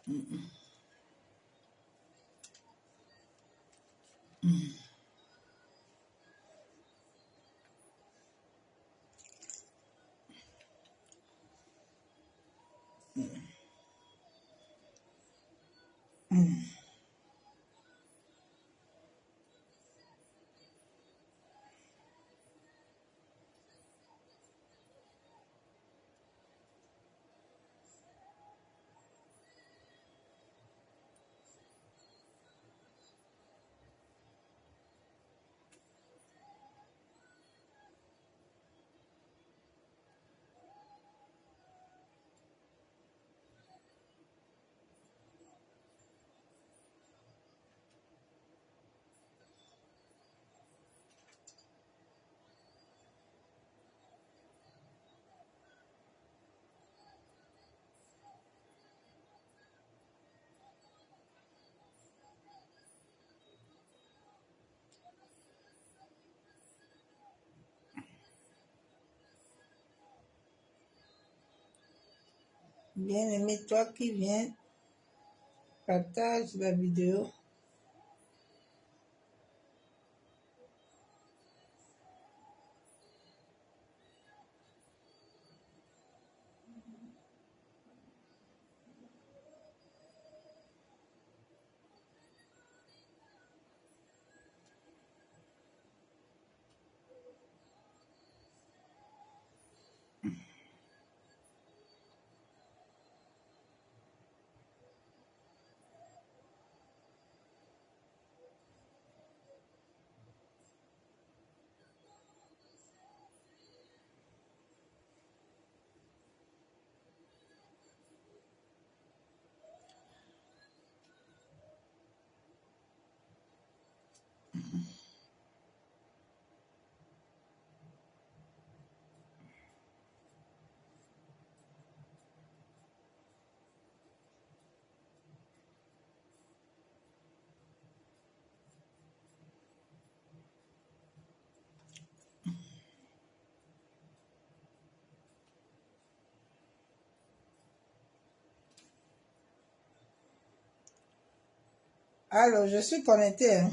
Mm, mm, mm. Bien aimé, toi qui viens, partage la vidéo. Alors, je suis connectée. Hein.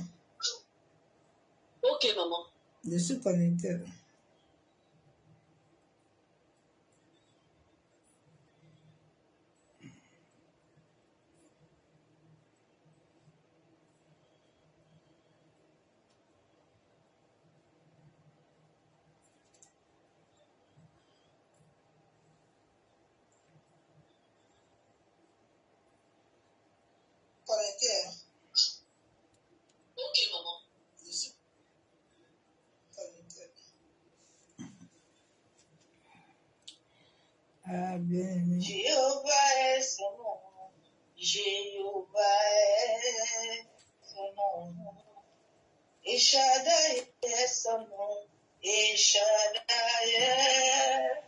Ok, maman. Je suis connectée. Connectée. Hein. Ok, maman. Je suis connectée. Ah, bien aimé. Jéhovah est son nom. Jéhovah est son nom. Et Shaddai est son nom. Et Shaddai est.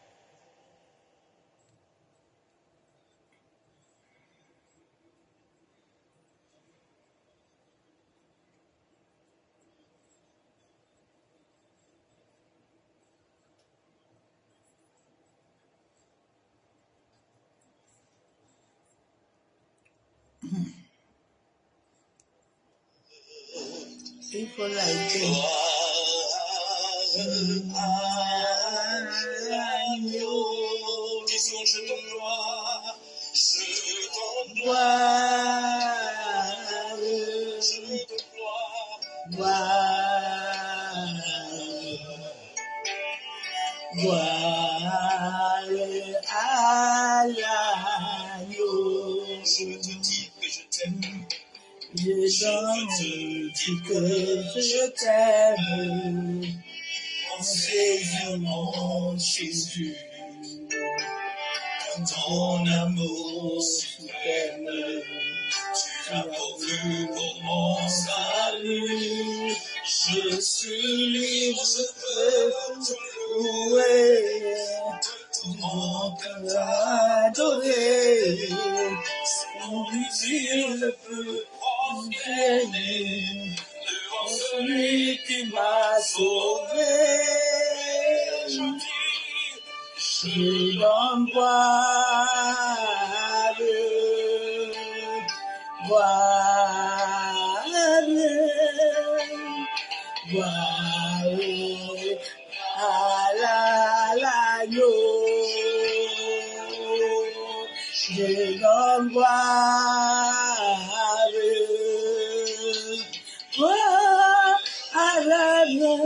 Il faut liker. Disons je te gloire. Je t'en Gloire, je te gloire. gloire, gloire à l'agneau. Je te dis que je t'aime. Je donne que je t'aime. Mon Jésus, ton amour suprême, Tu as pourvu pour mon salut. je suis libre, je peux te louer, mon cœur adoré, mon Dieu ne peut prospérer, devant celui qui m'a sauvé. Je donne gloire Gloire, gloire à l'agneau. Je donne gloire, gloire à l'agneau.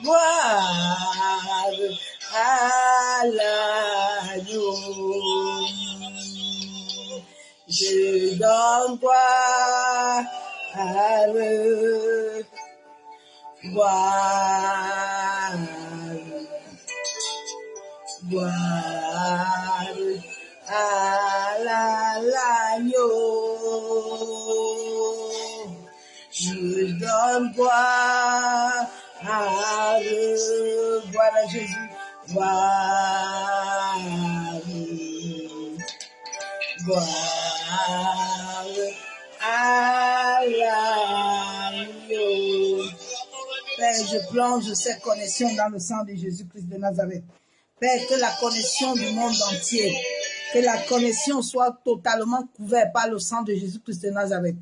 Gloire à l'agneau. Je donne gloire, gloire, gloire à l'agneau. Je donne gloire, gloire à Jésus, gloire, gloire à l'agneau. Père, je plonge cette connexion dans le sang de Jésus-Christ de Nazareth. Père, que la connexion du monde entier, que la connexion soit totalement couverte par le sang de Jésus-Christ de Nazareth,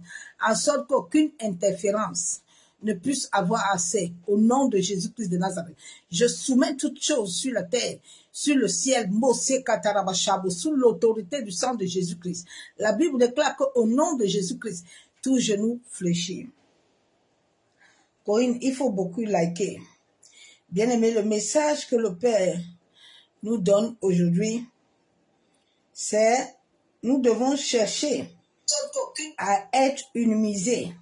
en sorte qu'aucune interférence ne puisse avoir accès au nom de Jésus-Christ de Nazareth. Je soumets toutes choses sur la terre, sur le ciel, Mosé Katarabashabo, sous l'autorité du sang de Jésus-Christ. La Bible déclare qu'au nom de Jésus-Christ, tout genou fléchit. Corinne, il faut beaucoup liker. Bien aimé, le message que le Père nous donne aujourd'hui, c'est nous devons chercher à être unimisés.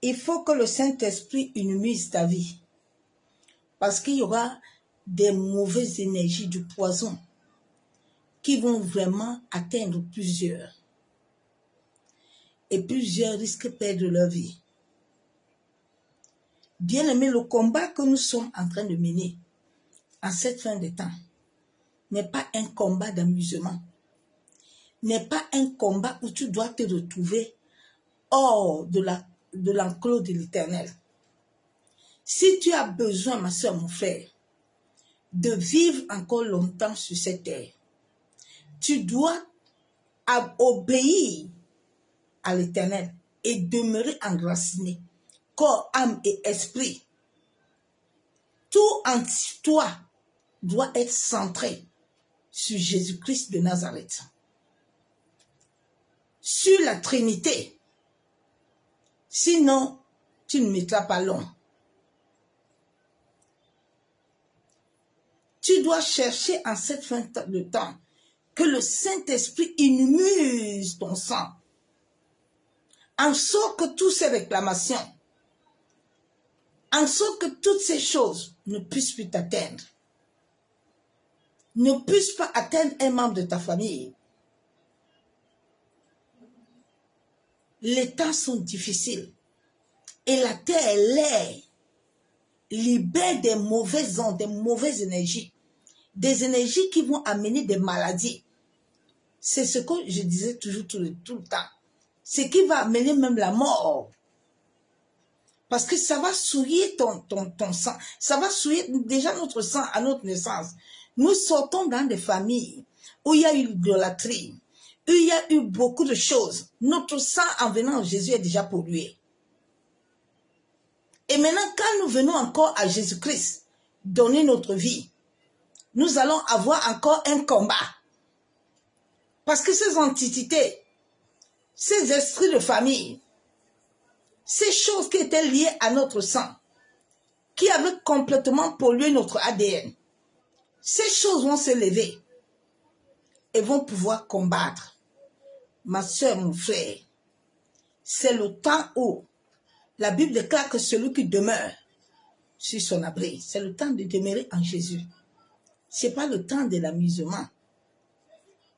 Il faut que le Saint-Esprit unimise ta vie. Parce qu'il y aura des mauvaises énergies, du poison, qui vont vraiment atteindre plusieurs. Et plusieurs risquent de perdre leur vie. Bien aimé, le combat que nous sommes en train de mener en cette fin de temps n'est pas un combat d'amusement. N'est pas un combat où tu dois te retrouver hors de l'enclos de l'Éternel. Si tu as besoin, ma soeur, mon frère, de vivre encore longtemps sur cette terre, tu dois obéir à l'Éternel et demeurer enraciné, corps, âme et esprit. Tout en toi doit être centré sur Jésus-Christ de Nazareth, sur la Trinité. Sinon, tu ne mettras pas long. Tu dois chercher en cette fin de temps que le Saint-Esprit inhumise ton sang, en sorte que toutes ces réclamations, en sorte que toutes ces choses ne puissent plus t'atteindre, ne puissent pas atteindre un membre de ta famille. Les temps sont difficiles et la terre, l'air, libère des mauvaises ondes, des mauvaises énergies, des énergies qui vont amener des maladies. C'est ce que je disais toujours tout le temps. Ce qui va amener même la mort. Parce que ça va souiller ton sang. Ça va souiller déjà notre sang à notre naissance. Nous sortons dans des familles où il y a eu l'idolâtrie, où il y a eu beaucoup de choses. Notre sang en venant à Jésus est déjà pollué. Et maintenant, quand nous venons encore à Jésus-Christ, donner notre vie, nous allons avoir encore un combat. Parce que ces entités, ces esprits de famille, ces choses qui étaient liées à notre sang, qui avaient complètement pollué notre ADN, ces choses vont se lever et vont pouvoir combattre. Ma soeur, mon frère, c'est le temps où la Bible déclare que celui qui demeure sur son abri, c'est le temps de demeurer en Jésus. Ce n'est pas le temps de l'amusement.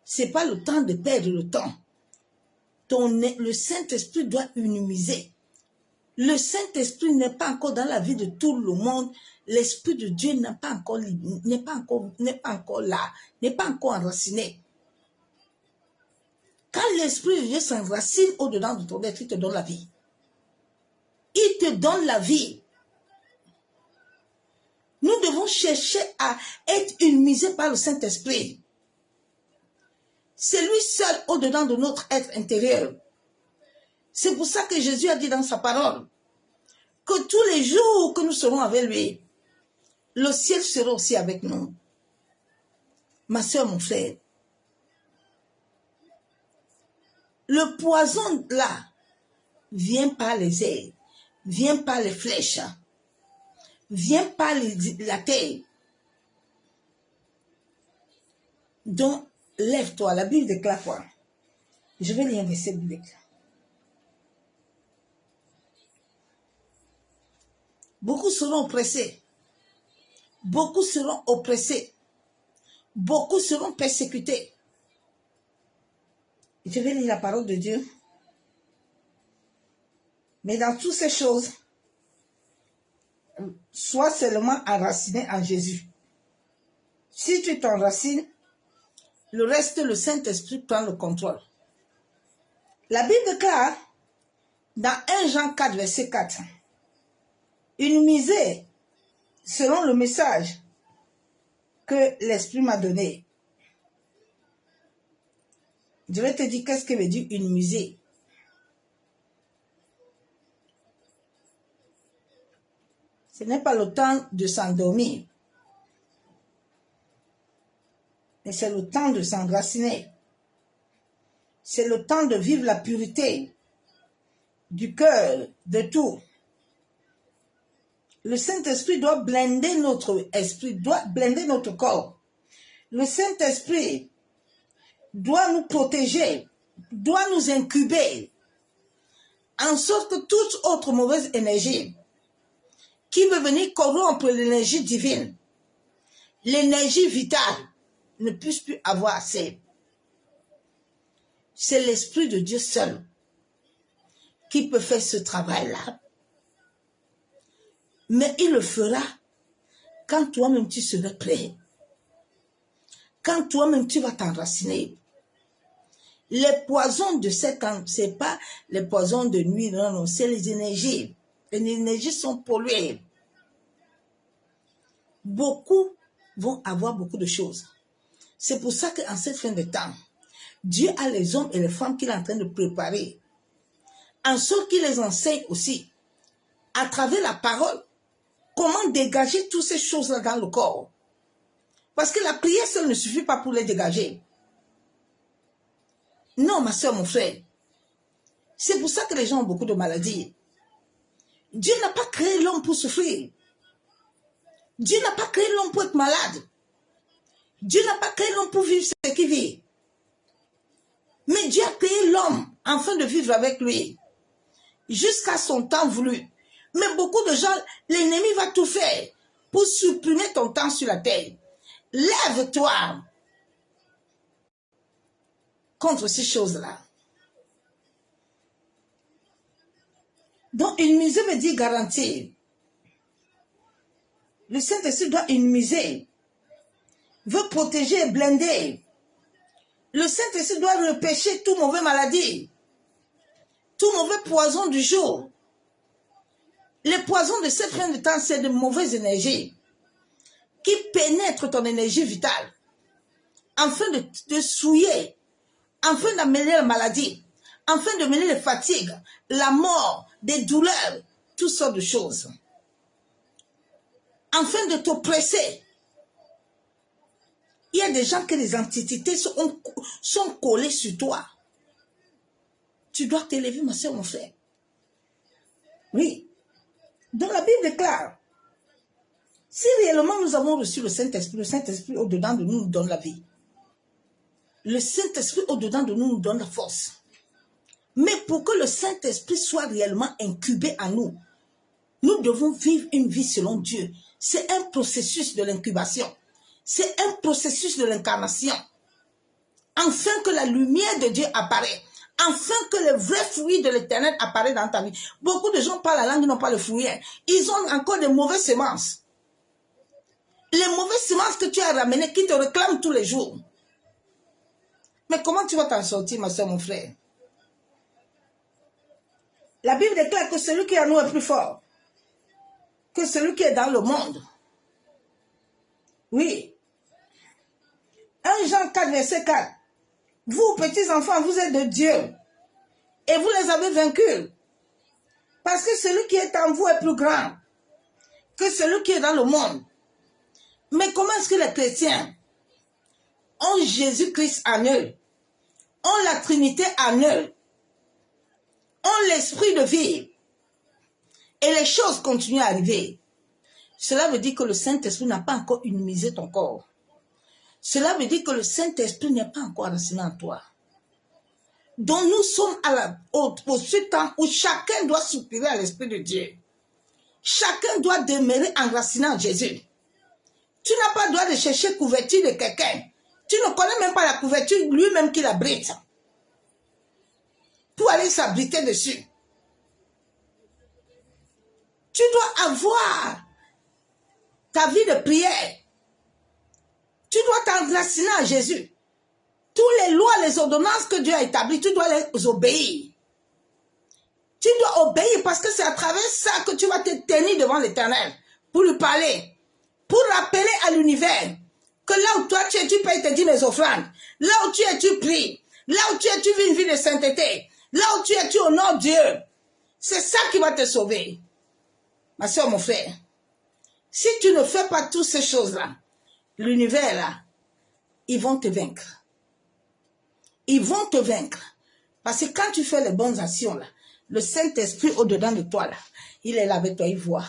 Ce n'est pas le temps de perdre le temps. Le Saint-Esprit doit unimiser. Le Saint-Esprit n'est pas encore dans la vie de tout le monde. L'Esprit de Dieu n'est pas encore là, n'est pas encore enraciné. Quand l'Esprit de Dieu s'enracine au-dedans de ton être, il te donne la vie. Il te donne la vie. Nous devons chercher à être unimisés par le Saint-Esprit. C'est lui seul au-dedans de notre être intérieur. C'est pour ça que Jésus a dit dans sa parole que tous les jours que nous serons avec lui, le ciel sera aussi avec nous. Ma soeur, mon frère, le poison là vient par les airs, vient par les flèches, vient par la terre. Donc, lève-toi. La Bible déclare quoi? Je vais lire un verset biblique. Beaucoup seront oppressés. Beaucoup seront oppressés. Beaucoup seront persécutés. Je vais lire la parole de Dieu. Mais dans toutes ces choses, sois seulement enraciné en Jésus. Si tu t'enracines, le reste, le Saint-Esprit prend le contrôle. La Bible déclare dans 1 Jean 4, verset 4, une misère selon le message que l'Esprit m'a donné. Je vais te dire qu'est-ce que veut dire une misère. Ce n'est pas le temps de s'endormir, mais c'est le temps de s'enraciner. C'est le temps de vivre la pureté du cœur, de tout. Le Saint-Esprit doit blinder notre esprit, doit blinder notre corps. Le Saint-Esprit doit nous protéger, doit nous incuber, en sorte que toute autre mauvaise énergie qui veut venir corrompre l'énergie divine, l'énergie vitale, ne puisse plus avoir accès. C'est l'Esprit de Dieu seul qui peut faire ce travail-là. Mais il le fera quand toi-même tu seras prêt. Quand toi-même tu vas t'enraciner. Les poisons de cet an, ce n'est pas les poisons de nuit, non, non, c'est les énergies. Les énergies sont polluées. Beaucoup vont avoir beaucoup de choses. C'est pour ça qu'en cette fin de temps, Dieu a les hommes et les femmes qu'il est en train de préparer. En sorte qu'il les enseigne aussi, à travers la parole, comment dégager toutes ces choses-là dans le corps. Parce que la prière seule ne suffit pas pour les dégager. Non, ma soeur, mon frère. C'est pour ça que les gens ont beaucoup de maladies. Dieu n'a pas créé l'homme pour souffrir. Dieu n'a pas créé l'homme pour être malade. Dieu n'a pas créé l'homme pour vivre ce qu'il vit. Mais Dieu a créé l'homme afin de vivre avec lui. Jusqu'à son temps voulu. Mais beaucoup de gens, l'ennemi va tout faire pour supprimer ton temps sur la terre. Lève-toi contre ces choses-là. Donc, immuser veut dire garantir. Le Saint-Esprit doit immuser, veut protéger et blinder. Le Saint-Esprit doit repêcher toute mauvaise maladie, tout mauvais poison du jour. Les poisons de cette fin de temps, c'est de mauvaises énergies qui pénètrent ton énergie vitale afin de souiller, afin d'amener la maladie, afin de mener les fatigues, la mort, des douleurs, toutes sortes de choses. Afin de t'oppresser. Il y a des gens que les entités sont collées sur toi. Tu dois t'élever, ma soeur, mon frère. Oui. Donc la Bible déclare, si réellement nous avons reçu le Saint-Esprit au-dedans de nous donne la vie. Le Saint-Esprit au-dedans de nous donne la force. Mais pour que le Saint-Esprit soit réellement incubé en nous, nous devons vivre une vie selon Dieu. C'est un processus de l'incubation. C'est un processus de l'incarnation. Afin que la lumière de Dieu apparaît. Afin que le vrai fruit de l'éternel apparaît dans ta vie. Beaucoup de gens parlent la langue, ils n'ont pas le fruit. Ils ont encore de mauvaises semences. Les mauvaises semences que tu as ramenées, qui te réclament tous les jours. Mais comment tu vas t'en sortir, ma soeur, mon frère? La Bible déclare que celui qui est en nous est plus fort que celui qui est dans le monde. Oui. 1 Jean 4, verset 4. Vous, petits-enfants, vous êtes de Dieu. Et vous les avez vaincus. Parce que celui qui est en vous est plus grand que celui qui est dans le monde. Mais comment est-ce que les chrétiens ont Jésus-Christ en eux, ont la Trinité en eux, ont l'esprit de vie, et les choses continuent à arriver? Cela veut dire que le Saint-Esprit n'a pas encore immunisé ton corps. Cela veut dire que le Saint-Esprit n'est pas encore enraciné en toi. Donc nous sommes au temps où chacun doit soupirer à l'Esprit de Dieu. Chacun doit demeurer enraciné en Jésus. Tu n'as pas le droit de chercher couverture de quelqu'un. Tu ne connais même pas la couverture lui-même qui l'abrite. Pour aller s'abriter dessus. Tu dois avoir ta vie de prière. Tu dois t'enraciner en Jésus. Toutes les lois, les ordonnances que Dieu a établies, tu dois les obéir. Tu dois obéir parce que c'est à travers ça que tu vas te tenir devant l'Éternel pour lui parler, pour rappeler à l'univers que là où toi tu es, tu payes te dire mes offrandes. Là où tu es, tu pries. Là où tu es, tu vis une vie de sainteté. Là où tu es, tu honores Dieu. C'est ça qui va te sauver. Ma soeur, mon frère, si tu ne fais pas toutes ces choses-là, l'univers là, ils vont te vaincre. Ils vont te vaincre. Parce que quand tu fais les bonnes actions là, le Saint-Esprit au-dedans de toi là, il est là avec toi, il voit.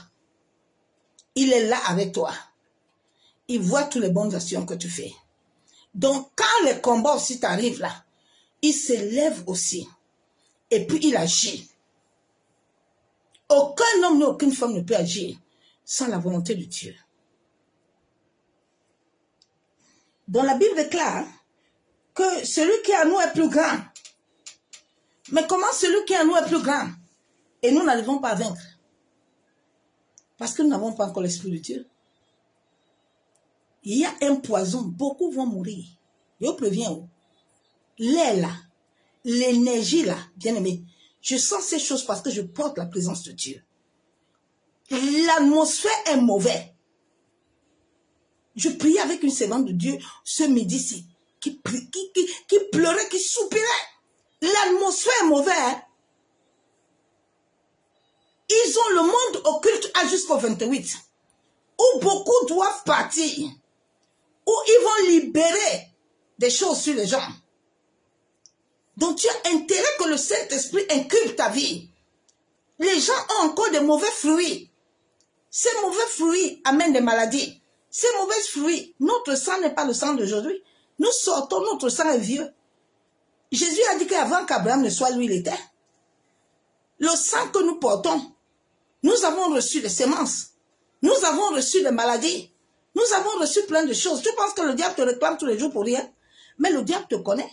Il est là avec toi. Il voit toutes les bonnes actions que tu fais. Donc quand les combats aussi t'arrivent là, il se lève aussi. Et puis il agit. Aucun homme ni aucune femme ne peut agir sans la volonté de Dieu. Dans la Bible déclare que celui qui est à nous est plus grand. Mais comment celui qui est à nous est plus grand? Et nous n'arrivons pas à vaincre. Parce que nous n'avons pas encore l'Esprit de Dieu. Il y a un poison, beaucoup vont mourir. Je vous préviens. L'air là, l'énergie là, bien aimé, je sens ces choses parce que je porte la présence de Dieu. L'atmosphère est mauvaise. Je priais avec une servante de Dieu ce midi-ci, qui pleurait, qui soupirait. L'atmosphère est mauvaise. Hein? Ils ont le monde occulte jusqu'au 28, où beaucoup doivent partir, où ils vont libérer des choses sur les gens. Donc tu as intérêt que le Saint-Esprit incube ta vie. Les gens ont encore de mauvais fruits. Ces mauvais fruits amènent des maladies. Ces mauvais fruits, notre sang n'est pas le sang d'aujourd'hui. Nous sortons, notre sang est vieux. Jésus a dit qu'avant qu'Abraham ne soit lui, il était. Le sang que nous portons, nous avons reçu des semences. Nous avons reçu des maladies. Nous avons reçu plein de choses. Tu penses que le diable te réclame tous les jours pour rien? Mais le diable te connaît.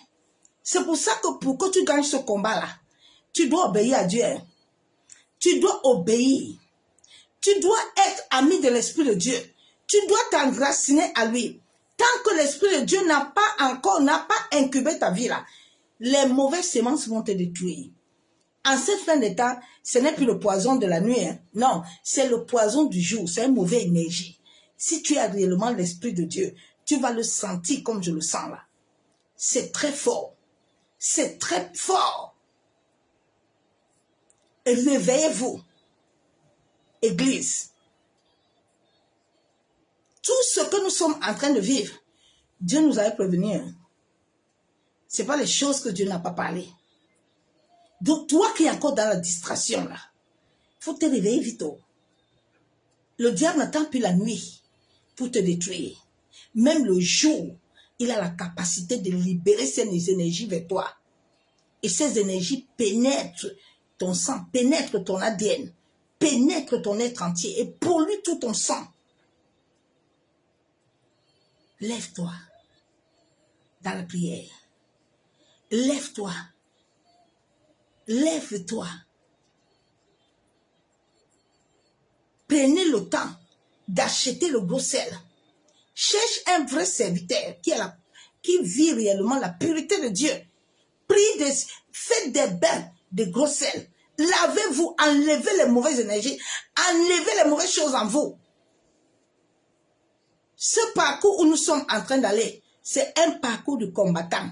C'est pour ça que pour que tu gagnes ce combat-là, tu dois obéir à Dieu. Tu dois obéir. Tu dois être ami de l'Esprit de Dieu. Tu dois t'enraciner à lui. Tant que l'Esprit de Dieu n'a pas incubé ta vie là, les mauvaises semences vont te détruire. En cette fin de temps, ce n'est plus le poison de la nuit. Hein. Non, c'est le poison du jour. C'est une mauvaise énergie. Si tu as réellement l'Esprit de Dieu, tu vas le sentir comme je le sens là. C'est très fort. C'est très fort. Réveillez-vous. Église. Tout ce que nous sommes en train de vivre, Dieu nous avait prévenu. Ce n'est pas les choses que Dieu n'a pas parlé. Donc toi qui es encore dans la distraction là, il faut te réveiller vite. Le diable n'attend plus la nuit pour te détruire. Même le jour, il a la capacité de libérer ses énergies vers toi. Et ces énergies pénètrent ton sang, pénètrent ton ADN, pénètrent ton être entier et polluent tout ton sang. Lève-toi dans la prière. Lève-toi. Lève-toi. Prenez le temps d'acheter le gros sel. Cherche un vrai serviteur qui vit réellement la pureté de Dieu. Faites des bains de gros sel. Lavez-vous, enlevez les mauvaises énergies, enlevez les mauvaises choses en vous. Ce parcours où nous sommes en train d'aller, c'est un parcours de combattant.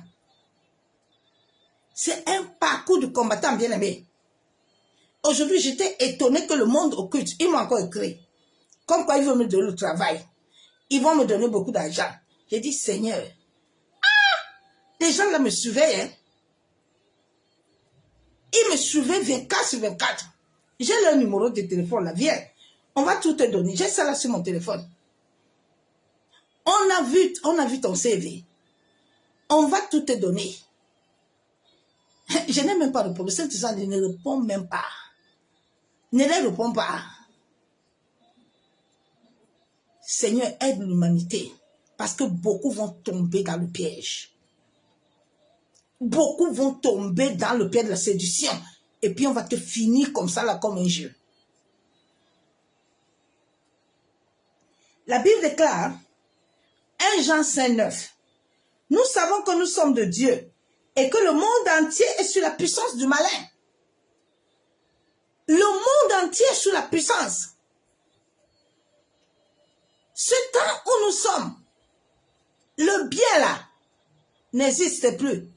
C'est un parcours de combattant bien-aimé. Aujourd'hui, j'étais étonnée que le monde occulte, ils m'ont encore écrit. Comme quoi ils veulent me donner le travail. Ils vont me donner beaucoup d'argent. J'ai dit, Seigneur, les gens là me suivaient. Hein? Ils me suivaient 24/24. J'ai leur numéro de téléphone là, viens. On va tout te donner. J'ai ça là sur mon téléphone. On a vu ton CV. On va tout te donner. Je n'ai même pas répondu. Cette gens ne répond même pas. Ne les réponds pas. Seigneur, aide l'humanité. Parce que beaucoup vont tomber dans le piège. Beaucoup vont tomber dans le piège de la séduction. Et puis on va te finir comme ça, là, comme un jeu. La Bible déclare, 1 Jean 5:9, nous savons que nous sommes de Dieu et que le monde entier est sous la puissance du malin. Le monde entier est sous la puissance. Ce temps où nous sommes, le bien là n'existe plus.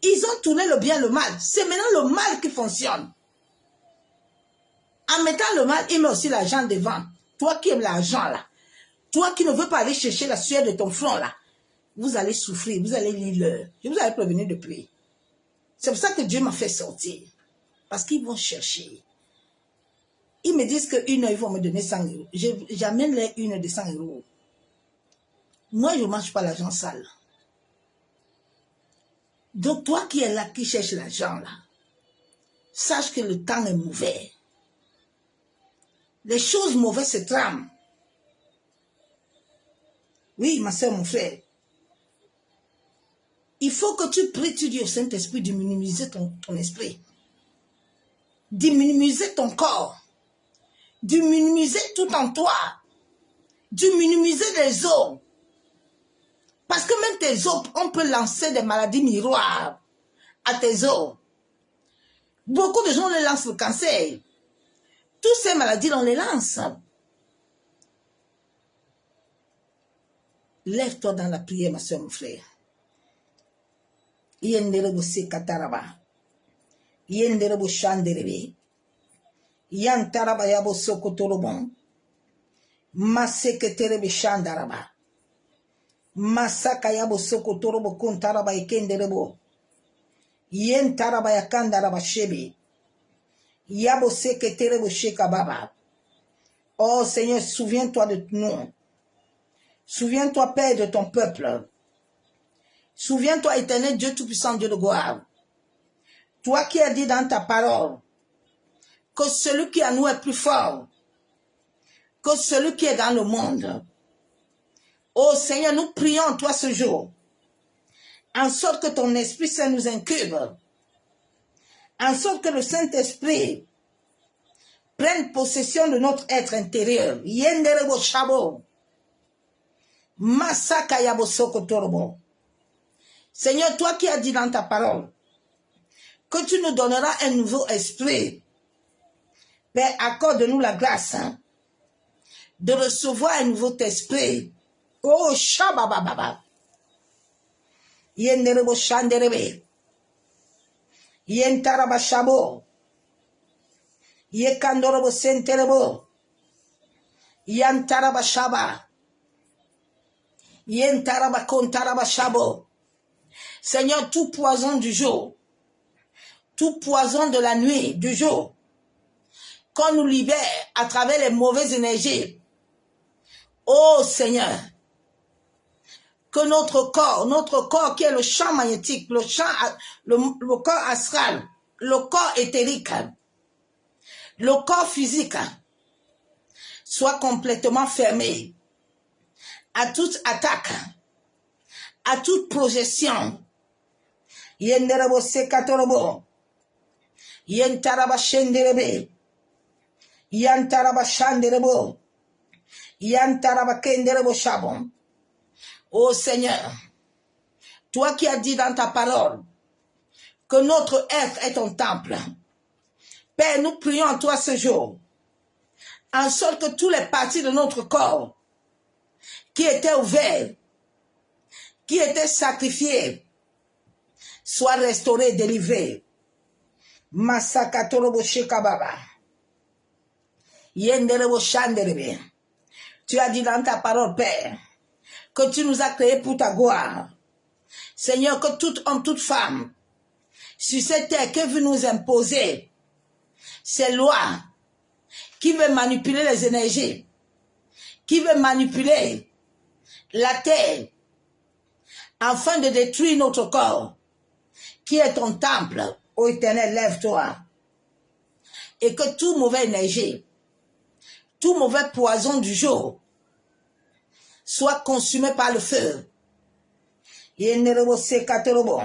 Ils ont tourné le bien, le mal. C'est maintenant le mal qui fonctionne. En mettant le mal, il met aussi l'argent devant. Toi qui aimes l'argent là, toi qui ne veux pas aller chercher la sueur de ton front là, vous allez souffrir, vous allez lire l'heure. Je vous avais prévenu depuis. C'est pour ça que Dieu m'a fait sortir. Parce qu'ils vont chercher. Ils me disent qu'une heure, ils vont me donner 100 euros. J'amène les une heure de 100 euros. Moi, je ne mange pas l'argent sale. Donc, toi qui es là, qui cherche l'argent là, sache que le temps est mauvais. Les choses mauvaises se trament. Oui, ma soeur, mon frère. Il faut que tu pries, tu dis au Saint-Esprit de minimiser ton esprit. De minimiser ton corps. De minimiser tout en toi. De minimiser les os. Parce que même tes os, on peut lancer des maladies miroirs à tes os. Beaucoup de gens les lancent le cancer. Toutes ces maladies, on les lance. Lève-toi dans la prière, ma soeur, mon frère. Yenderebo sekataraba. Yenderebo shanderebe. Yantaraba yabo sokotorobon. Maseketerebe shandaraba. Masaka yabo sokotorobo kuntaraba ikenderebo. Yentaraba yakandaraba shebe. Yabo seketerebo shekababa. Oh Seigneur, souviens-toi de nous. Souviens-toi, Père, de ton peuple. Souviens-toi, éternel Dieu Tout-Puissant, Dieu de gloire. Toi qui as dit dans ta parole que celui qui est en nous est plus fort que celui qui est dans le monde. Oh Seigneur, nous prions toi ce jour, en sorte que ton Esprit Saint nous incube, en sorte que le Saint-Esprit prenne possession de notre être intérieur. Yenderebo shabo. Masaka yabo sokotorobo. Seigneur, toi qui as dit dans ta parole que tu nous donneras un nouveau esprit, Père, accorde-nous la grâce de recevoir un nouveau esprit. Oh, shabababa. Yenderebo shanderebe. Yentaraba shabo. Yekandorobo senterebo. Yantaraba shaba. Yentaraba kontaraba shabo. Seigneur, tout poison du jour, tout poison de la nuit, du jour, qu'on nous libère à travers les mauvaises énergies. Oh Seigneur, que notre corps qui est le champ magnétique, le corps astral, le corps éthérique, le corps physique, soit complètement fermé à toute attaque, à toute projection. Yenderebo sekatorobo. Yentaraba shenderebe. Yantaraba shanderebo. Yantaraba kenderebo chabon. Oh Seigneur, toi qui as dit dans ta parole que notre être est ton temple. Père, nous prions en toi ce jour, en sorte que toutes les parties de notre corps qui étaient ouvertes, qui étaient sacrifiées, soient restaurés, délivrés. Masakatorobo shekababa. Yenderebo shanderebe. Tu as dit dans ta parole, Père, que tu nous as créés pour ta gloire. Seigneur, que tout homme, toute femme, sur cette terre qui veut nous imposer ces lois, qui veut manipuler les énergies, qui veut manipuler la terre, afin de détruire notre corps, qui est ton temple, ô Éternel, lève-toi. Et que tout mauvais énergie, tout mauvais poison du jour, soit consumé par le feu. Yenderebo sekatorobo.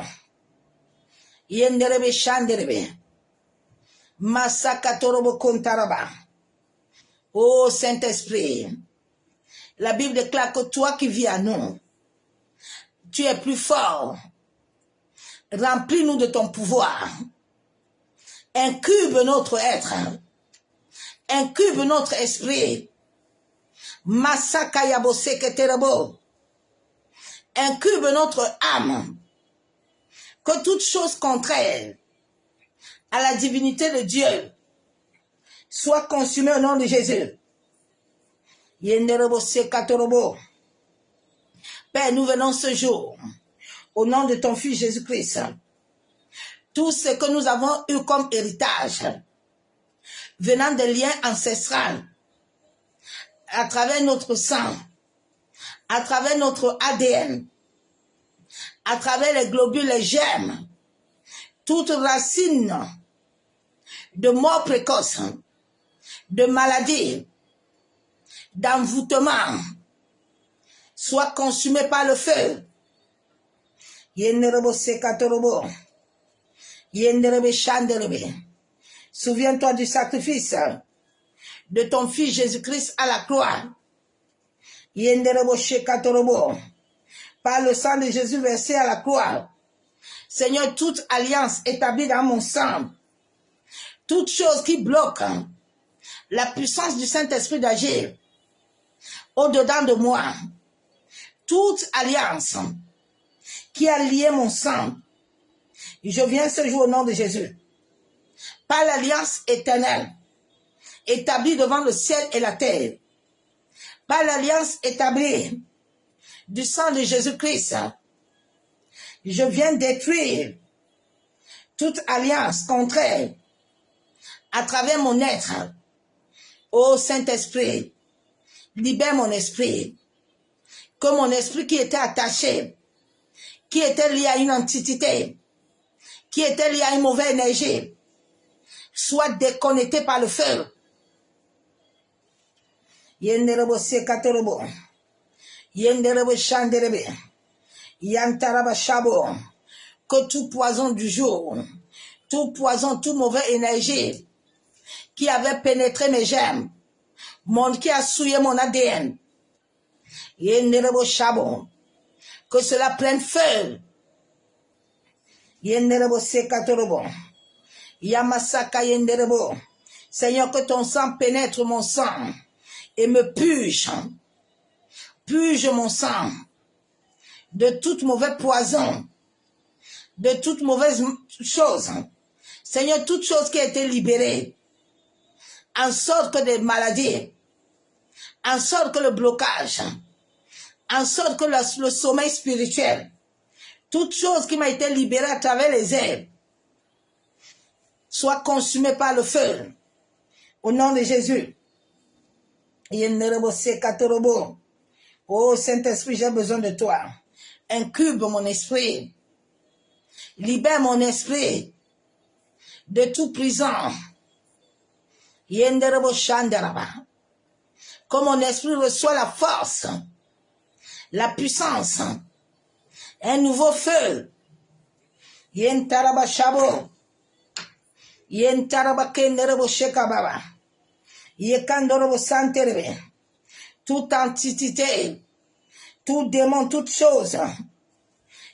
Yenderebe shanderebe. Masakatorobo kontaraba. Ô Saint-Esprit, la Bible déclare que toi qui vis à nous, tu es plus fort. Remplis-nous de ton pouvoir. Incube notre être. Incube notre esprit. Masakayabo seketerebo. Incube notre âme. Que toute chose contraire à la divinité de Dieu soit consumée au nom de Jésus. Yenderebo sekatorobo. Père, nous venons ce jour, au nom de ton Fils Jésus-Christ, tout ce que nous avons eu comme héritage, venant des liens ancestraux, à travers notre sang, à travers notre ADN, à travers les globules, les germes, toute racine de mort précoce, de maladie, d'envoûtement, soit consumé par le feu. Yenderebo sekatorobo. Yenderebe shanderebe. Souviens-toi du sacrifice de ton Fils Jésus-Christ à la croix. Yenderebo shekatorobo. Par le sang de Jésus versé à la croix. Seigneur, toute alliance établie dans mon sang, toute chose qui bloque la puissance du Saint-Esprit d'agir au-dedans de moi, toute alliance qui a lié mon sang, je viens ce jour au nom de Jésus, par l'alliance éternelle, établie devant le ciel et la terre, par l'alliance établie du sang de Jésus-Christ, je viens détruire toute alliance contraire à travers mon être. Ô Saint-Esprit, libère mon esprit, que mon esprit qui était attaché, qui était lié à une entité, qui était lié à une mauvaise énergie, soit déconnecté par le feu. Yenderebo sekatorobo. Yenderebo shanderebe. Yantaraba shabo. Que tout poison du jour, tout poison, toute mauvaise énergie qui avait pénétré mes germes, qui a souillé mon ADN, Yenderebo shabo. Que cela prenne feu. Yenderebo sekatorobo. Yamasaka yenderebo. Seigneur, que ton sang pénètre mon sang et me purge. Purge mon sang de toute mauvaise poison, de toute mauvaise chose. Seigneur, toute chose qui a été libérée, en sorte que des maladies, en sorte que le blocage, en sorte que le sommeil spirituel, toute chose qui m'a été libérée à travers les herbes, soit consumée par le feu. Au nom de Jésus. Oh Saint-Esprit, j'ai besoin de toi. Incube mon esprit. Libère mon esprit de toute prison. Que mon esprit reçoit la force, la puissance, un nouveau feu. Yentaraba shabo. Yentaraba kenderebo shekababa. Yekandorobo santerebe. Toute entité, tout démon, toute chose,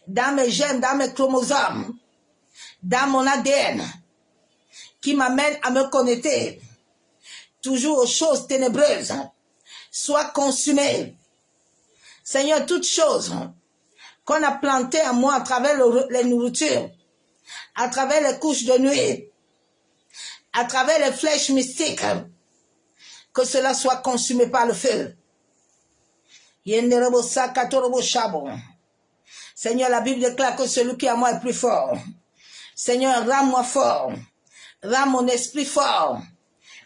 dans mes gènes, dans mes chromosomes, dans mon ADN, qui m'amène à me connecter toujours aux choses ténébreuses, soit consumée. Seigneur, toute chose qu'on a plantée en moi à travers les nourritures à travers les couches de nuit, à travers les flèches mystiques, que cela soit consumé par le feu. Seigneur, la Bible déclare que celui qui est à moi est plus fort. Seigneur, rends-moi fort, rends mon esprit fort,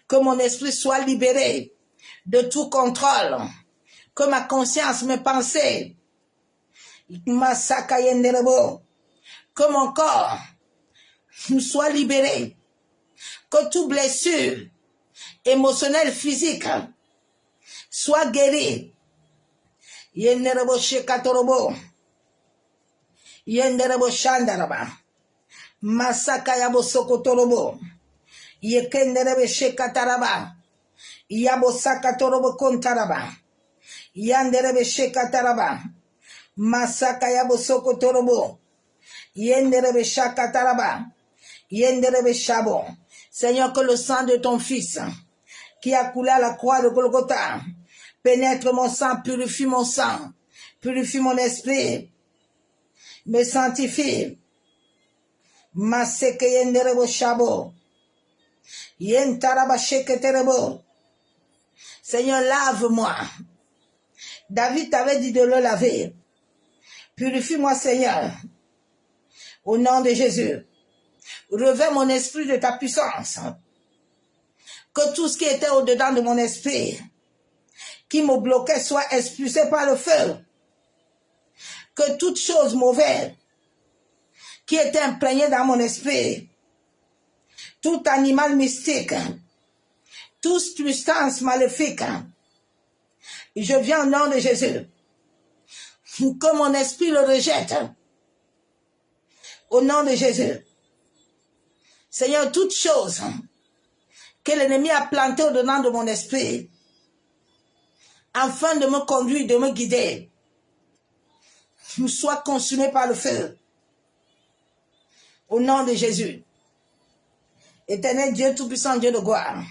que mon esprit soit libéré de tout contrôle, que ma conscience, mes pensées, que mon corps soit libéré, que toute blessure émotionnelle, physique soit guérie. Yenderebo shekatorobo, yenderebo shandaraba, masaka yabo sokotorobo, yekenderebe shekataraba, yabo sakatorobo kontaraba, yanderebe shekataraba, masaka yabo sokotorobo, yenderebe shakataraba, yenderebe shabo. Seigneur, que le sang de ton Fils qui a coulé à la croix de Golgotha pénètre mon sang, purifie mon sang, purifie mon esprit, me sanctifie. Maseke yenderebo shabo, yentaraba sheketerebo. Seigneur, lave-moi. David t'avait dit de le laver. Purifie-moi, Seigneur, au nom de Jésus. Revêt mon esprit de ta puissance. Que tout ce qui était au-dedans de mon esprit, qui me bloquait, soit expulsé par le feu. Que toute chose mauvaise qui était imprégnée dans mon esprit, tout animal mystique, toute substance maléfique, je viens au nom de Jésus. Que mon esprit le rejette. Au nom de Jésus. Seigneur, toute chose que l'ennemi a plantée au-dedans de mon esprit, afin de me conduire, de me guider, soit consumé par le feu. Au nom de Jésus. Éternel Dieu Tout-Puissant, Dieu de gloire.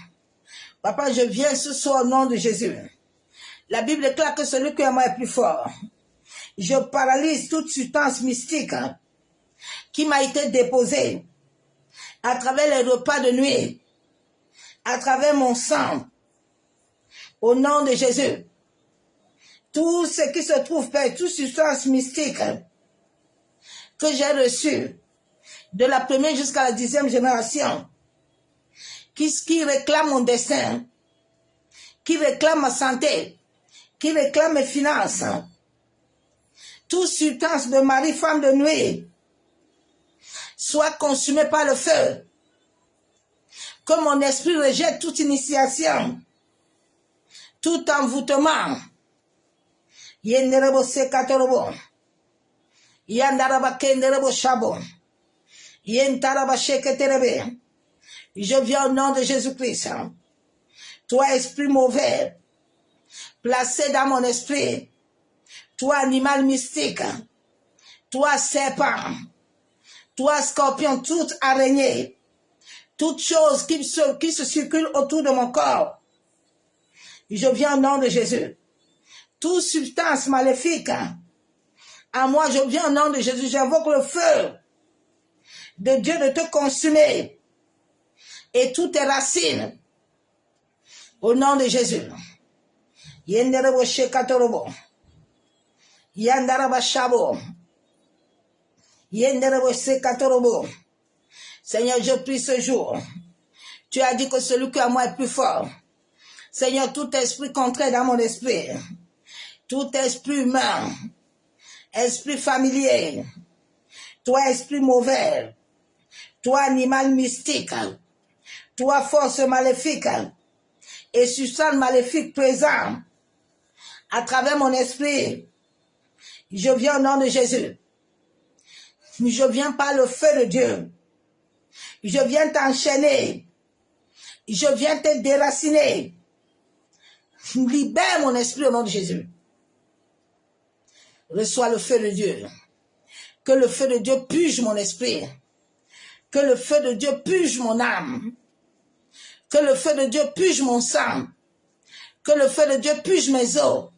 Papa, je viens ce soir au nom de Jésus. La Bible déclare que celui qui est moi est plus fort. Je paralyse toute substance mystique qui m'a été déposée à travers les repas de nuit, à travers mon sang. Au nom de Jésus. Tout ce qui se trouve, Père, toute substance mystique que j'ai reçue de la première jusqu'à la 10e génération, qui réclame mon destin, qui réclame ma santé, qui réclame mes finances, toute substance de mari, femme de nuit, soit consumée par le feu, que mon esprit rejette toute initiation, tout envoûtement. Yenderebo sekatorobo, yandaraba kenderebo shabo, yentaraba sheketerebe. Je viens au nom de Jésus-Christ. Toi, esprit mauvais, placé dans mon esprit, toi, animal mystique, toi, serpent, toi, scorpion, toute araignée, toute chose qui se circule autour de mon corps. Je viens au nom de Jésus. Toute substance maléfique, à moi, je viens au nom de Jésus, j'invoque le feu de Dieu de te consumer et toutes tes racines au nom de Jésus. Yenderebo shekatorobo, yandaraba shabo, yenderebo sekatorobo. Seigneur, je prie ce jour. Tu as dit que celui qui est à moi est plus fort. Seigneur, tout esprit contraire dans mon esprit, tout esprit humain, esprit familier, toi esprit mauvais, toi animal mystique, toi force maléfique et substance maléfique présent à travers mon esprit, je viens au nom de Jésus. Je viens par le feu de Dieu. Je viens t'enchaîner. Je viens te déraciner. Libère mon esprit au nom de Jésus. Reçois le feu de Dieu. Que le feu de Dieu purge mon esprit. Que le feu de Dieu purge mon âme. Que le feu de Dieu purge mon sang. Que le feu de Dieu purge mes os.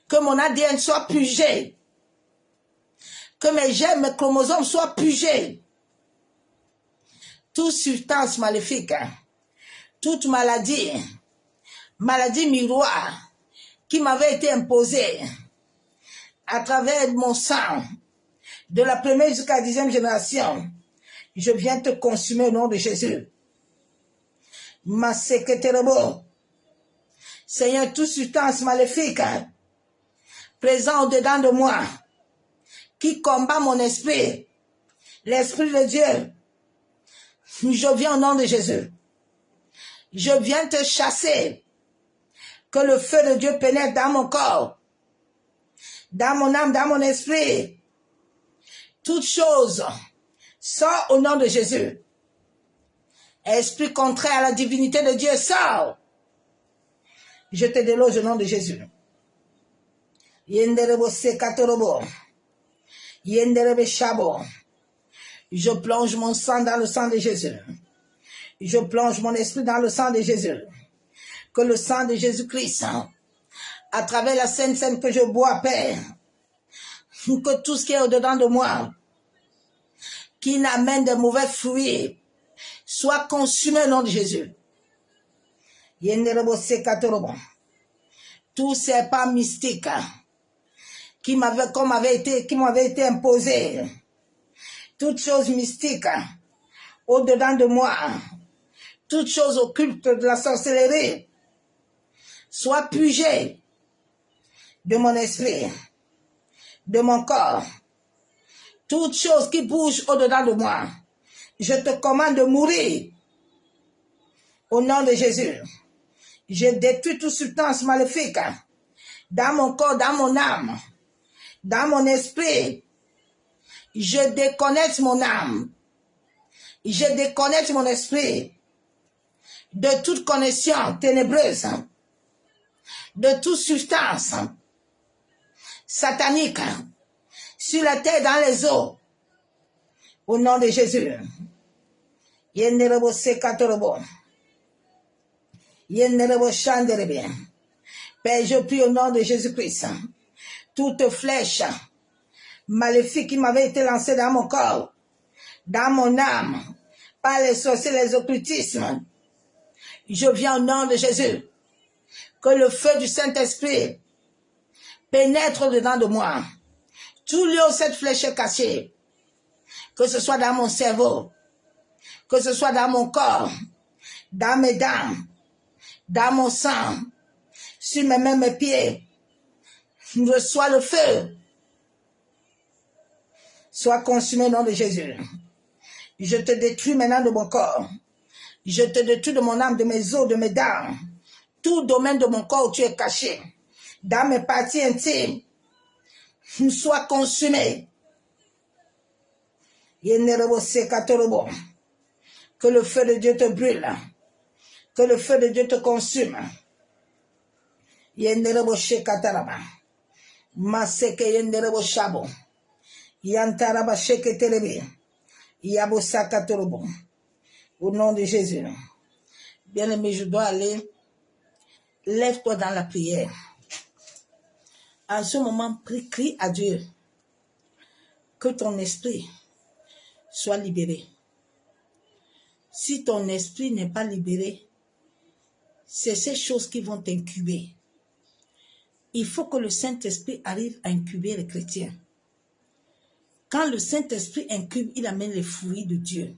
Que mon ADN soit purgé. Que mes gènes, mes chromosomes soient purgés. toute substance maléfique, toute maladie, maladie miroir qui m'avait été imposée à travers mon sang, de la première jusqu'à la 10e génération, je viens te consumer au nom de Jésus. Ma secrétaire, Seigneur, toute substance maléfique présente au-dedans de moi, qui combat mon esprit, l'esprit de Dieu, je viens au nom de Jésus. Je viens te chasser, que le feu de Dieu pénètre dans mon corps, dans mon âme, dans mon esprit. Toute chose sort au nom de Jésus. Esprit contraire à la divinité de Dieu, sort. Je te déloge au nom de Jésus. Yenderebo sekatorobo. Yenderebe shabo. Je plonge mon sang dans le sang de Jésus. Je plonge mon esprit dans le sang de Jésus. Que le sang de Jésus-Christ, à travers la Sainte Seine que je bois, Père, que tout ce qui est au-dedans de moi, qui n'amène de mauvais fruits, soit consumé au nom de Jésus. Tous ces pas mystiques qui m'avaient été imposés, toutes choses mystiques au-dedans de moi, toutes choses occultes de la sorcellerie, soit purgées de mon esprit, de mon corps. Toute chose qui bouge au-dedans de moi, je te commande de mourir. Au nom de Jésus, je détruis toute substance maléfique dans mon corps, dans mon âme, dans mon esprit. Je déconnecte mon âme. Je déconnecte mon esprit de toute connexion ténébreuse, de toute substance satanique sur la terre, dans les eaux. Au nom de Jésus. Yenderebo sekatorobo. Yenderebo shanderebe. Père, je prie au nom de Jésus-Christ. Toute flèche maléfique qui m'avait été lancée dans mon corps, dans mon âme, par les sorciers, les occultismes. Je viens au nom de Jésus. Que le feu du Saint-Esprit pénètre dedans de moi. Tout lieu où cette flèche est cachée, que ce soit dans mon cerveau, que ce soit dans mon corps, dans mes dents, dans mon sang, sur mes mains, mes pieds, reçois le feu. Sois consumé au nom de Jésus. Je te détruis maintenant de mon corps. Je te détruis de mon âme, de mes os, de mes dents. Tout domaine de mon corps où tu es caché, dans mes parties intimes, sois consumé. Que le feu de Dieu te brûle. Que le feu de Dieu te consume. Yenderebo shekataraba. Maseke yenderebo shabo. Yantaraba sheketelebe. Yabo sakatorobo. Au nom de Jésus. Bien-aimé, je dois aller. Lève-toi dans la prière. En ce moment, crie à Dieu. Que ton esprit soit libéré. Si ton esprit n'est pas libéré, c'est ces choses qui vont t'incuber. Il faut que le Saint-Esprit arrive à incuber les chrétiens. Quand le Saint-Esprit incube, il amène les fruits de Dieu.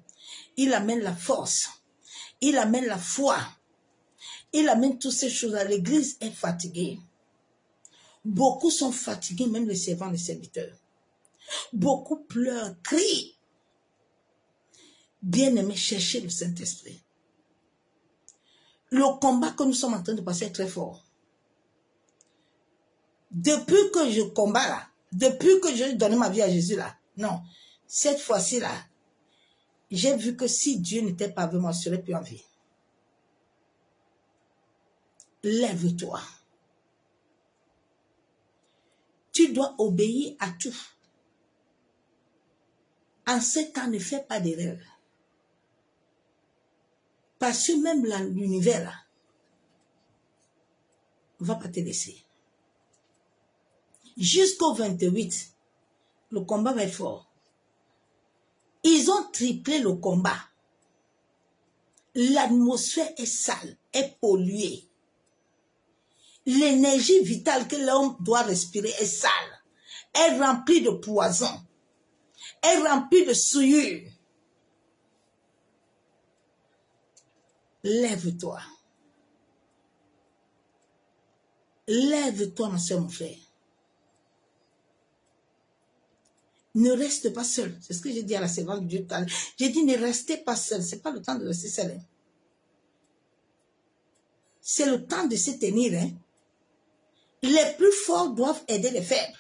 Il amène la force. Il amène la foi. Il amène toutes ces choses-là. L'Église est fatiguée. Beaucoup sont fatigués, même les servants, les serviteurs. Beaucoup pleurent, crient. Bien-aimés, cherchez le Saint-Esprit. Le combat que nous sommes en train de passer est très fort. Depuis que je combats là, depuis que je donne ma vie à Jésus là, non, cette fois-ci là, j'ai vu que si Dieu n'était pas avec moi, je serais plus en vie. Lève-toi. Tu dois obéir à tout. En ce temps, ne fais pas d'erreur. Parce que même l'univers là, ne va pas te laisser. Jusqu'au 28, le combat va être fort. Ils ont triplé le combat. L'atmosphère est sale, est polluée. L'énergie vitale que l'homme doit respirer est sale, est remplie de poison, est remplie de souillure. Lève-toi. Lève-toi, ma soeur, mon frère. Ne reste pas seul. C'est ce que j'ai dit à la servante de Dieu. J'ai dit, ne restez pas seul. Ce n'est pas le temps de rester seul. Hein. C'est le temps de se tenir. Hein. Les plus forts doivent aider les faibles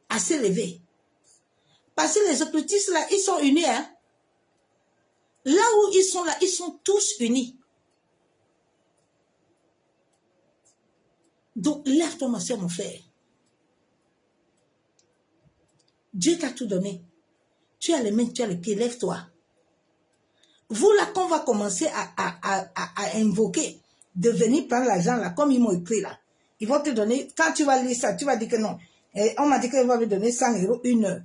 à se lever. Parce que les occultistes, là, ils sont unis. Hein. Là où ils sont là, ils sont tous unis. Donc, lève-toi, ma soeur, mon frère. Dieu t'a tout donné. Tu as les mains, tu as les pieds, lève-toi. Vous, là, qu'on va commencer à invoquer, de venir prendre l'argent, là, comme ils m'ont écrit, là. Ils vont te donner, quand tu vas lire ça, tu vas dire que non. Et on m'a dit qu'ils vont me donner 100 € une heure.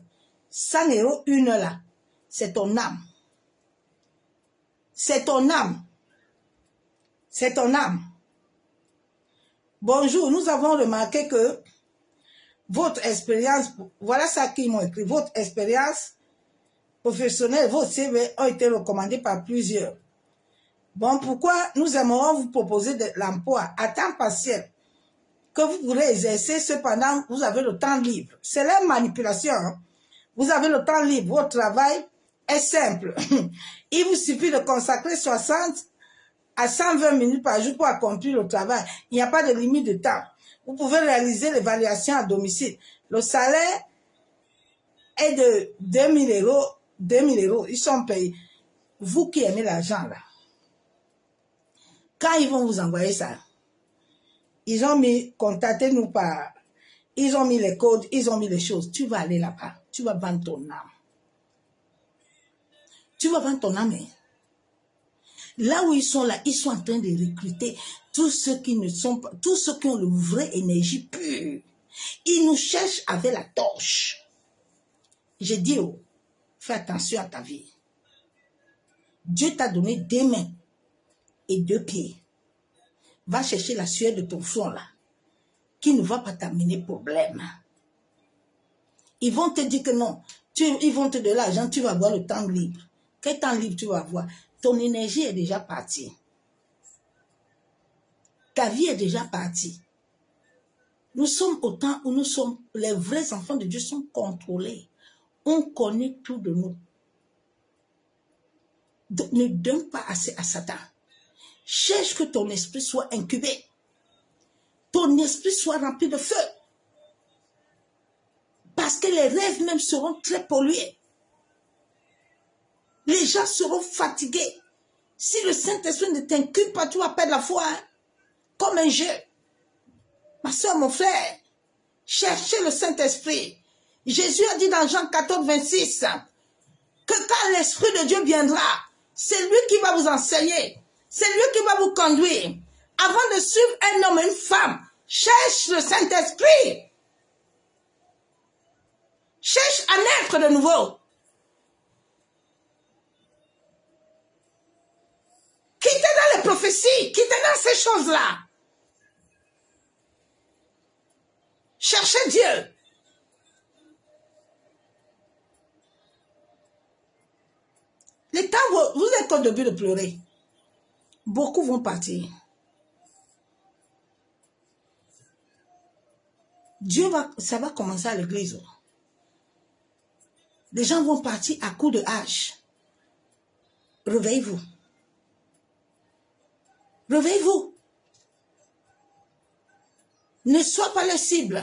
100 € une heure, là. C'est ton âme. C'est ton âme. C'est ton âme. Bonjour, nous avons remarqué que votre expérience, voilà ça qu'ils m'ont écrit, votre expérience professionnelle, vos CV ont été recommandés par plusieurs. Bon, pourquoi nous aimerions vous proposer de l'emploi à temps partiel que vous pourrez exercer cependant vous avez le temps libre. C'est la manipulation. Hein? Vous avez le temps libre, votre travail est simple. Il vous suffit de consacrer 60 à 120 minutes par jour pour accomplir le travail. Il n'y a pas de limite de temps. Vous pouvez réaliser l'évaluation à domicile. Le salaire est de 2000 €. 2000 €, ils sont payés. Vous qui aimez l'argent là, quand ils vont vous envoyer ça, ils ont mis, contactez-nous par, ils ont mis les codes, ils ont mis les choses. Tu vas aller là-bas, tu vas vendre ton âme. Tu vas vendre ton âme. Hein? Là où ils sont là, ils sont en train de recruter tous ceux qui ne sont pas, tous ceux qui ont la vraie énergie pure. Ils nous cherchent avec la torche. J'ai dit, oh, fais attention à ta vie. Dieu t'a donné 2 mains et 2 pieds. Va chercher la sueur de ton front là, qui ne va pas t'amener problème. Ils vont te dire que non, ils vont te donner l'argent, tu vas avoir le temps libre. Quel temps libre tu vas avoir? Ton énergie est déjà partie. Ta vie est déjà partie. Nous sommes au temps où nous sommes, les vrais enfants de Dieu sont contrôlés. On connaît tout de nous. Donc, ne donne pas assez à Satan. Cherche que ton esprit soit incubé. Ton esprit soit rempli de feu. Parce que les rêves même seront très pollués. Les gens seront fatigués. Si le Saint-Esprit ne t'incube pas, tu vas perdre la foi. Hein? Comme un jeu. Ma soeur, mon frère, cherchez le Saint-Esprit. Jésus a dit dans Jean 14, 26, que quand l'Esprit de Dieu viendra, c'est lui qui va vous enseigner. C'est lui qui va vous conduire. Avant de suivre un homme et une femme, cherche le Saint-Esprit. Cherche à naître de nouveau. Quittez dans les prophéties, quittez dans ces choses-là. Cherchez Dieu. Le temps où vous êtes au début de pleurer, beaucoup vont partir. Ça va commencer à l'église. Les gens vont partir à coup de hache. Réveillez-vous. Réveillez-vous. Ne sois pas la cible.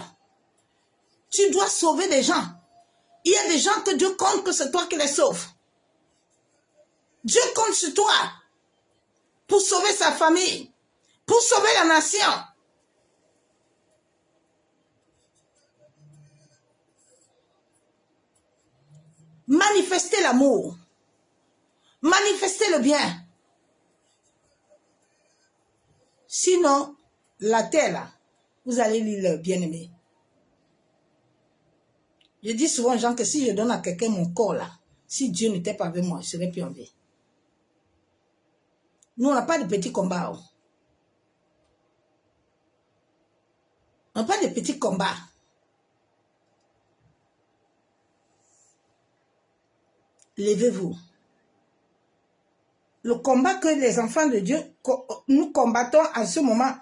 Tu dois sauver des gens. Il y a des gens que Dieu compte que c'est toi qui les sauves. Dieu compte sur toi pour sauver sa famille, pour sauver la nation. Manifestez l'amour. Manifestez le bien. Sinon, la terre, là, vous allez lire le bien-aimé. Je dis souvent aux gens que si je donne à quelqu'un mon corps, là, si Dieu n'était pas avec moi, je ne serais plus en vie. Nous, on n'a pas de petits combats. Oh. On n'a pas de petits combats. Levez-vous. Le combat que les enfants de Dieu, nous combattons à ce moment,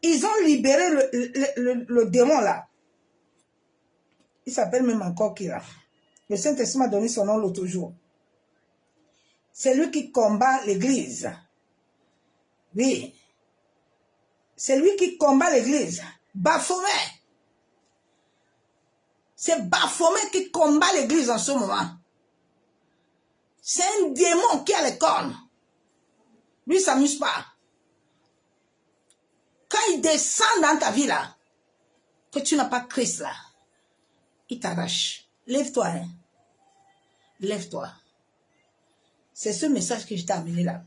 ils ont libéré le démon là. Il s'appelle même encore Kira. Le Saint-Esprit m'a donné son nom l'autre jour. C'est lui qui combat l'église. Oui. C'est lui qui combat l'église. Baphomet. C'est Baphomet qui combat l'église en ce moment. C'est un démon qui a les cornes. Lui, il ne s'amuse pas. Quand il descend dans ta vie là, que tu n'as pas Christ là, il t'arrache. Lève-toi, hein. Lève-toi. C'est ce message que je t'ai amené là.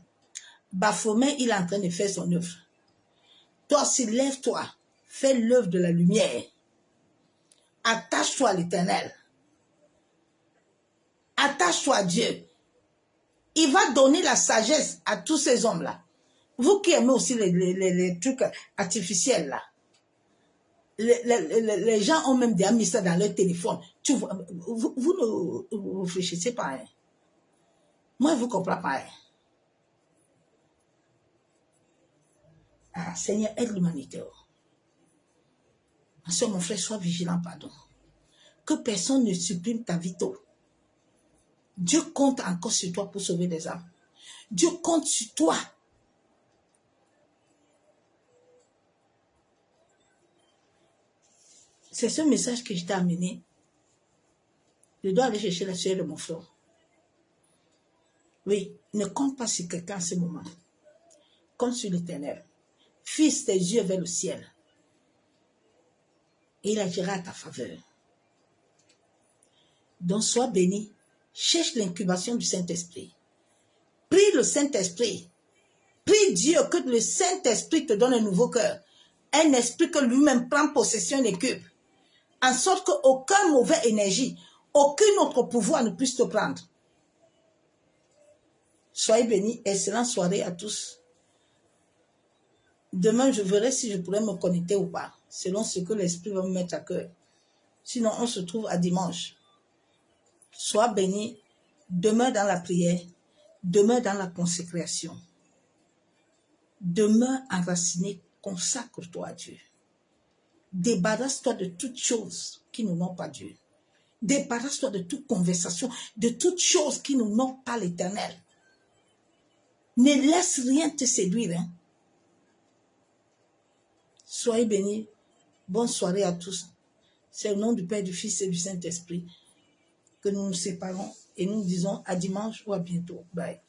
Baphomet, il est en train de faire son œuvre. Toi aussi, lève-toi. Fais l'œuvre de la lumière. Attache-toi à l'Éternel. Attache-toi à Dieu. Il va donner la sagesse à tous ces hommes-là. Vous qui aimez aussi les trucs artificiels là. Les gens ont même déjà mis ça dans leur téléphone. Tu vois, vous ne réfléchissez pas. Hein. Moi, je ne vous comprends pas. Hein. Ah, Seigneur, aide l'humanité. Monsieur, mon frère, sois vigilant, pardon. Que personne ne supprime ta vie tôt. Dieu compte encore sur toi pour sauver des âmes. Dieu compte sur toi. C'est ce message que je t'ai amené. Je dois aller chercher la soeur de mon frère. Oui, ne compte pas sur quelqu'un en ce moment. Compte sur l'Éternel. Fixe tes yeux vers le ciel. Et il agira à ta faveur. Donc sois béni. Cherche l'incubation du Saint-Esprit. Prie le Saint-Esprit. Prie Dieu que le Saint-Esprit te donne un nouveau cœur. Un esprit que lui-même prend possession des cubes. En sorte qu'aucune mauvaise énergie, aucun autre pouvoir ne puisse te prendre. Soyez bénis. Excellente soirée à tous. Demain, je verrai si je pourrai me connecter ou pas, selon ce que l'Esprit va me mettre à cœur. Sinon, on se trouve à dimanche. Sois béni. Demeure dans la prière. Demeure dans la consécration. Demeure enraciné. Consacre-toi à Dieu. Débarrasse-toi de toutes choses qui ne n'ont pas Dieu. Débarrasse-toi de toute conversation, de toutes choses qui ne n'ont pas l'Éternel. Ne laisse rien te séduire. Hein? Soyez bénis. Bonne soirée à tous. C'est au nom du Père, du Fils et du Saint-Esprit que nous nous séparons et nous disons à dimanche ou à bientôt. Bye.